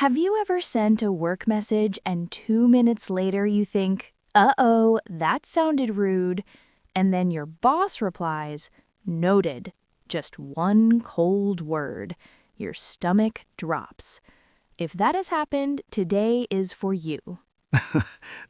Have you ever sent a work message and 2 minutes later you think, uh-oh, that sounded rude, and then your boss replies, noted, just one cold word. Your stomach drops. If that has happened, today is for you.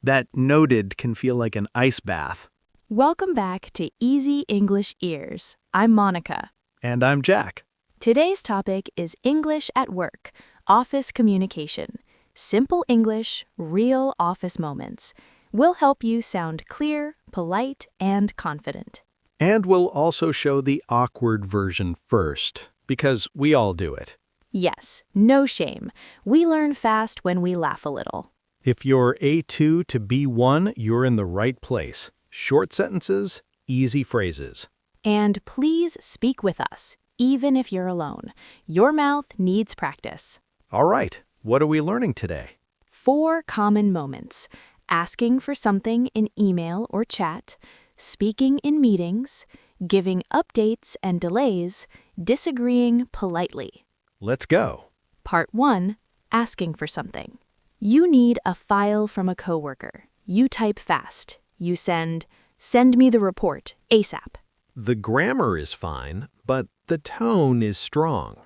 That noted can feel like an ice bath. Welcome back to Easy English Ears. I'm Monica. And I'm Jack. Today's topic is English at work, office communication. Simple English, real office moments. We'll help you sound clear, polite, and confident. And we'll also show the awkward version first, because we all do it. Yes, no shame. We learn fast when we laugh a little. If you're A2 to B1, you're in the right place. Short sentences, easy phrases. And please speak with us, even if you're alone. Your mouth needs practice. All right, what are we learning today? 4 common moments: asking for something in email or chat, speaking in meetings, giving updates and delays, disagreeing politely. Let's go. Part 1. Asking for something. You need a file from a coworker. You type fast. You send me the report, ASAP. The grammar is fine, but the tone is strong.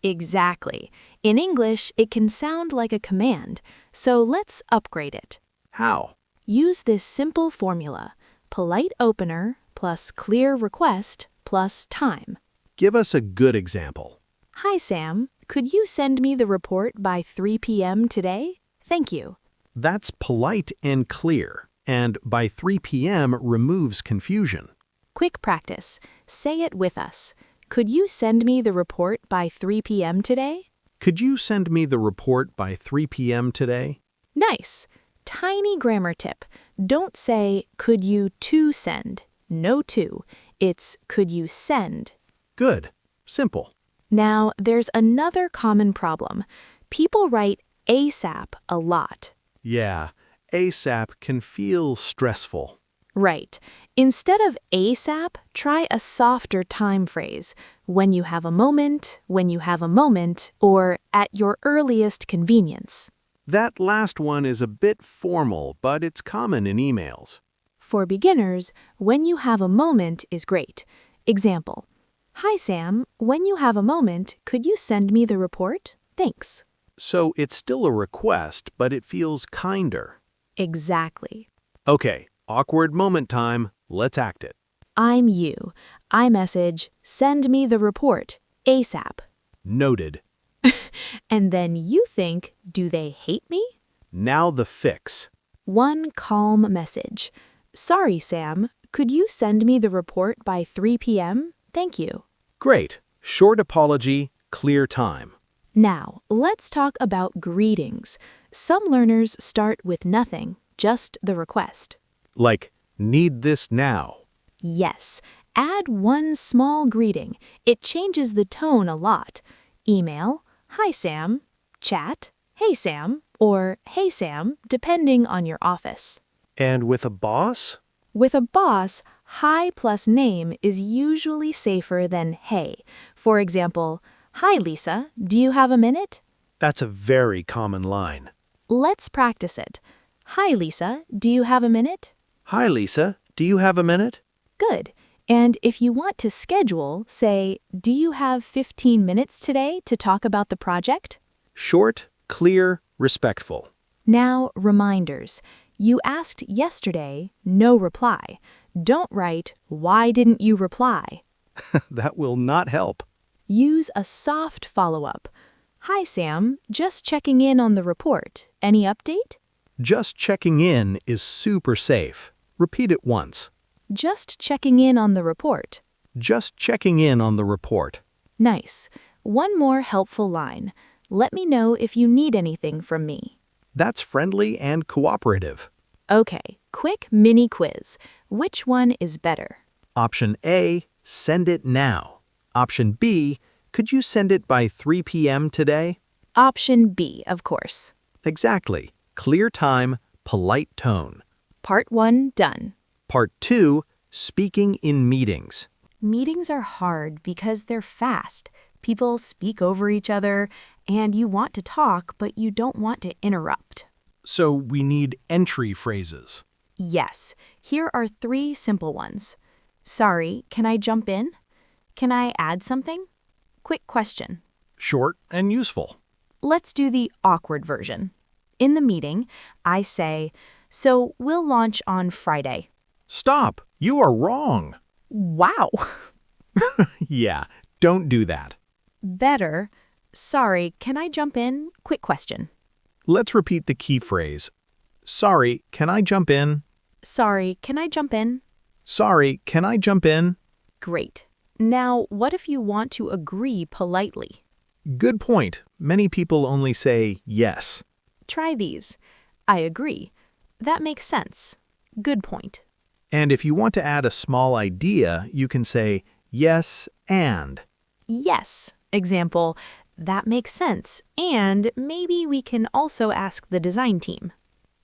Exactly. In English, it can sound like a command, so let's upgrade it. How? Use this simple formula: polite opener plus clear request plus time. Give us a good example. Hi, Sam. Could you send me the report by 3 p.m. today? Thank you. That's polite and clear, and by 3 p.m. removes confusion. Quick practice. Say it with us. Could you send me the report by 3 p.m. today? Could you send me the report by 3 p.m. today? Nice. Tiny grammar tip. Don't say, could you to send? No to. It's, could you send? Good. Simple. Now, there's another common problem. People write ASAP a lot. Yeah, ASAP can feel stressful. Right. Instead of ASAP, try a softer time phrase. When you have a moment, or at your earliest convenience. That last one is a bit formal, but it's common in emails. For beginners, when you have a moment is great. Example: Hi, Sam. When you have a moment, could you send me the report? Thanks. So it's still a request, but it feels kinder. Exactly. Okay, awkward moment time. Let's act it. I'm you. I message, send me the report, ASAP. Noted. And then you think, do they hate me? Now the fix. One calm message. Sorry, Sam. Could you send me the report by 3 p.m.? Thank you. Great. Short apology, clear time. Now, let's talk about greetings. Some learners start with nothing, just the request. Like, need this now. Yes, add one small greeting. It changes the tone a lot. Email, hi Sam. Chat, hey Sam, or hey Sam, depending on your office. And with a boss? With a boss, hi plus name is usually safer than hey. For example, hi Lisa, do you have a minute? That's a very common line. Let's practice it. Hi Lisa, do you have a minute? Hi Lisa, do you have a minute? Good. And if you want to schedule, say, do you have 15 minutes today to talk about the project? Short, clear, respectful. Now, reminders. You asked yesterday, no reply. Don't write, why didn't you reply? That will not help. Use a soft follow-up. Hi, Sam. Just checking in on the report. Any update? Just checking in is super safe. Repeat it once. Just checking in on the report. Just checking in on the report. Nice. One more helpful line. Let me know if you need anything from me. That's friendly and cooperative. Okay, quick mini quiz. Which one is better? Option A, send it now. Option B, could you send it by 3 p.m. today? Option B, of course. Exactly. Clear time, polite tone. Part 1 done. Part 2, speaking in meetings. Meetings are hard because they're fast. People speak over each other, and you want to talk, but you don't want to interrupt. So we need entry phrases. Yes, here are 3 simple ones. Sorry, can I jump in? Can I add something? Quick question. Short and useful. Let's do the awkward version. In the meeting, I say, so we'll launch on Friday. Stop! You are wrong. Wow. Yeah, don't do that. Better, sorry, can I jump in? Quick question. Let's repeat the key phrase. Sorry, can I jump in? Sorry, can I jump in? Sorry, can I jump in? Great. Now, what if you want to agree politely? Good point. Many people only say yes. Try these. I agree. That makes sense. Good point. And if you want to add a small idea, you can say yes and. Yes. Example, that makes sense. And maybe we can also ask the design team.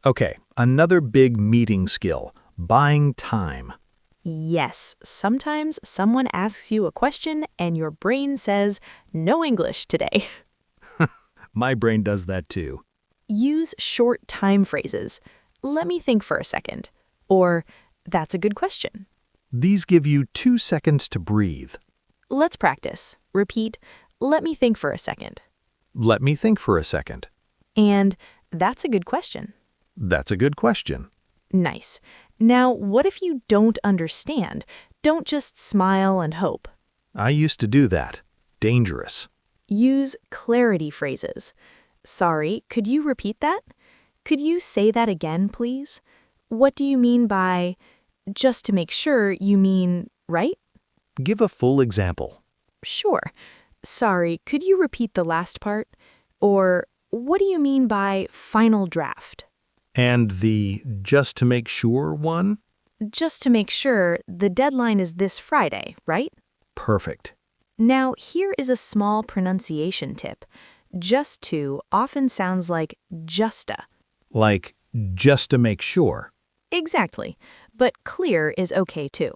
Okay, another big meeting skill, buying time. Yes, sometimes someone asks you a question and your brain says, no English today. My brain does that too. Use short time phrases. Let me think for a second. Or, that's a good question. These give you 2 seconds to breathe. Let's practice. Repeat, let me think for a second. Let me think for a second. And, that's a good question. That's a good question. Nice. Now, what if you don't understand? Don't just smile and hope. I used to do that. Dangerous. Use clarity phrases. Sorry, could you repeat that? Could you say that again, please? What do you mean by, just to make sure you mean, right? Give a full example. Sure. Sorry, could you repeat the last part? Or, what do you mean by final draft? And the just to make sure one? Just to make sure, the deadline is this Friday, right? Perfect. Now, here is a small pronunciation tip. Just to often sounds like justa. Like just to make sure. Exactly, but clear is okay too.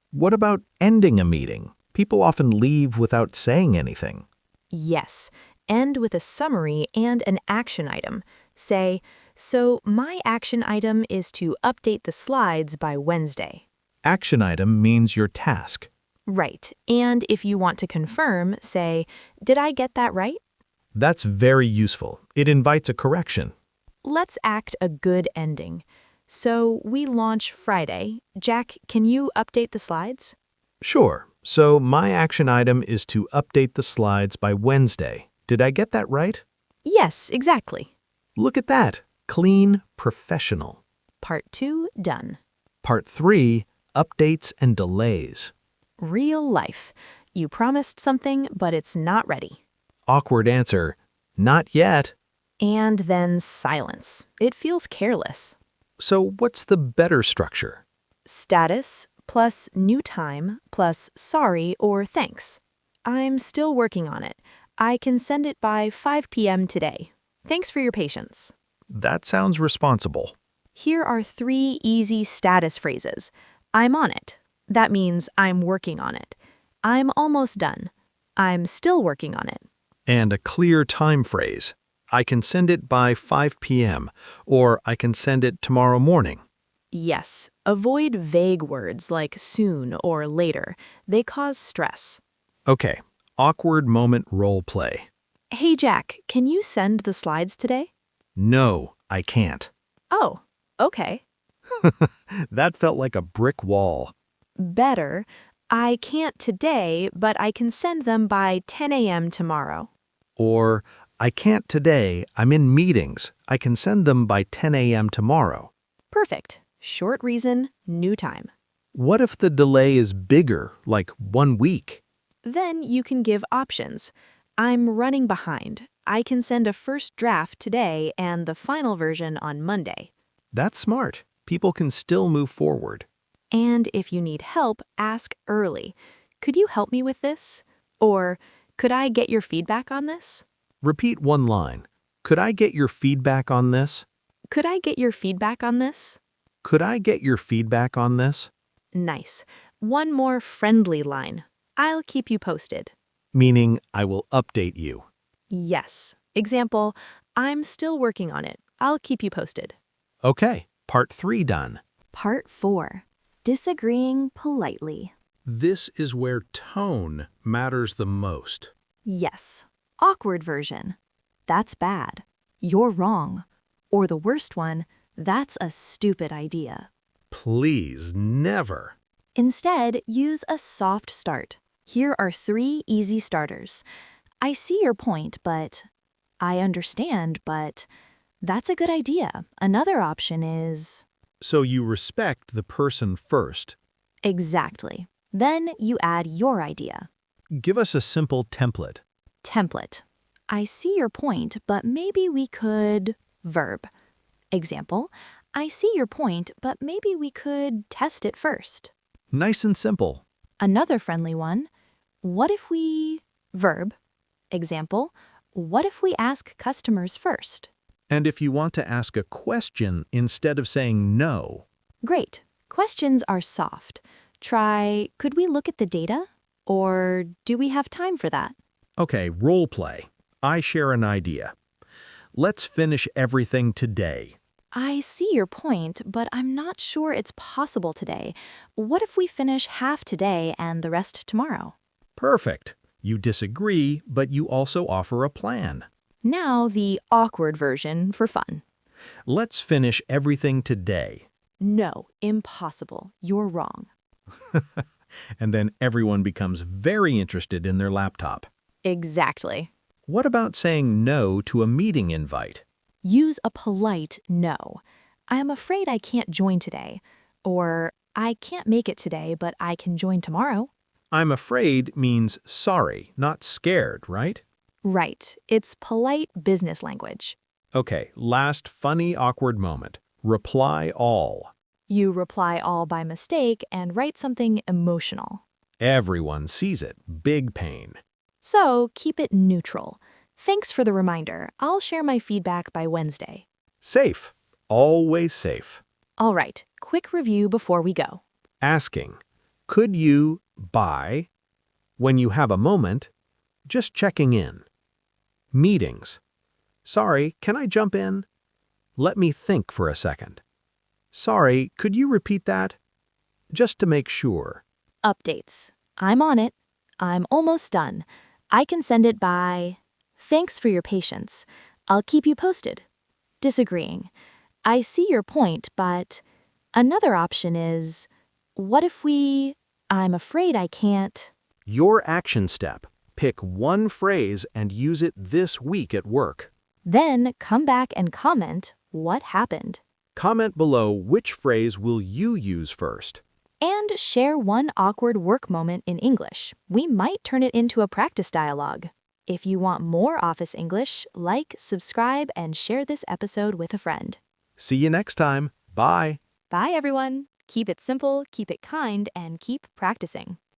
What about ending a meeting? People often leave without saying anything. Yes, end with a summary and an action item. Say, so my action item is to update the slides by Wednesday. Action item means your task. Right, and if you want to confirm, say, did I get that right? That's very useful. It invites a correction. Let's act a good ending. So we launch Friday. Jack, can you update the slides? Sure. So my action item is to update the slides by Wednesday. Did I get that right? Yes, exactly. Look at that. Clean, professional. Part 2 done. Part 3, updates and delays. Real life. You promised something, but it's not ready. Awkward answer, not yet. And then silence. It feels careless. So what's the better structure? Status plus new time plus sorry or thanks. I'm still working on it. I can send it by 5 p.m. today. Thanks for your patience. That sounds responsible. Here are 3 easy status phrases. I'm on it. That means I'm working on it. I'm almost done. I'm still working on it. And a clear time phrase. I can send it by 5 p.m. or I can send it tomorrow morning. Yes, avoid vague words like soon or later. They cause stress. Okay, awkward moment role play. Hey Jack, can you send the slides today? No, I can't. Oh, okay. That felt like a brick wall. Better, I can't today, but I can send them by 10 a.m. tomorrow. Or, I can't today, I'm in meetings. I can send them by 10 a.m. tomorrow. Perfect. Short reason, new time. What if the delay is bigger, like 1 week? Then you can give options. I'm running behind. I can send a first draft today and the final version on Monday. That's smart. People can still move forward. And if you need help, ask early. Could you help me with this? Or, could I get your feedback on this? Repeat one line. Could I get your feedback on this? Could I get your feedback on this? Could I get your feedback on this? Nice. One more friendly line. I'll keep you posted. Meaning, I will update you. Yes. Example, I'm still working on it. I'll keep you posted. Okay, part 3 done. Part 4. Disagreeing politely. This is where tone matters the most. Yes. Awkward version. That's bad. You're wrong. Or the worst one, that's a stupid idea. Please, never. Instead, use a soft start. Here are 3 easy starters. I see your point, but... I understand, but... That's a good idea. Another option is... So you respect the person first. Exactly. Then you add your idea. Give us a simple template. Template. I see your point, but maybe we could... Verb. Example, I see your point, but maybe we could test it first. Nice and simple. Another friendly one. What if we... Verb. Example, what if we ask customers first? And if you want to ask a question instead of saying no, Great. Questions are soft. Try, could we look at the data? Or do we have time for that? okay, role play. I share an idea. Let's finish everything today. I see your point, but I'm not sure it's possible today. What if we finish half today and the rest tomorrow? Perfect. You disagree, but you also offer a plan. Now the awkward version for fun. Let's finish everything today. No, impossible. You're wrong. And then everyone becomes very interested in their laptop. Exactly. What about saying no to a meeting invite? Use a polite no. I am afraid I can't join today. Or I can't make it today, but I can join tomorrow. I'm afraid means sorry, not scared, right? Right. It's polite business language. Okay, last funny awkward moment. Reply all. You reply all by mistake and write something emotional. Everyone sees it. Big pain. So keep it neutral. Thanks for the reminder. I'll share my feedback by Wednesday. Safe. Always safe. All right, quick review before we go. Asking, could you buy? When you have a moment, just checking in. Meetings. Sorry, can I jump in? Let me think for a second. Sorry, could you repeat that? Just to make sure. Updates. I'm on it. I'm almost done. I can send it by... Thanks for your patience. I'll keep you posted. Disagreeing. I see your point, but... Another option is... What if we... I'm afraid I can't... Your action step. Pick one phrase and use it this week at work. Then come back and comment what happened. Comment below which phrase will you use first. And share one awkward work moment in English. We might turn it into a practice dialogue. If you want more Office English, like, subscribe, and share this episode with a friend. See you next time. Bye. Bye, everyone. Keep it simple, keep it kind, and keep practicing.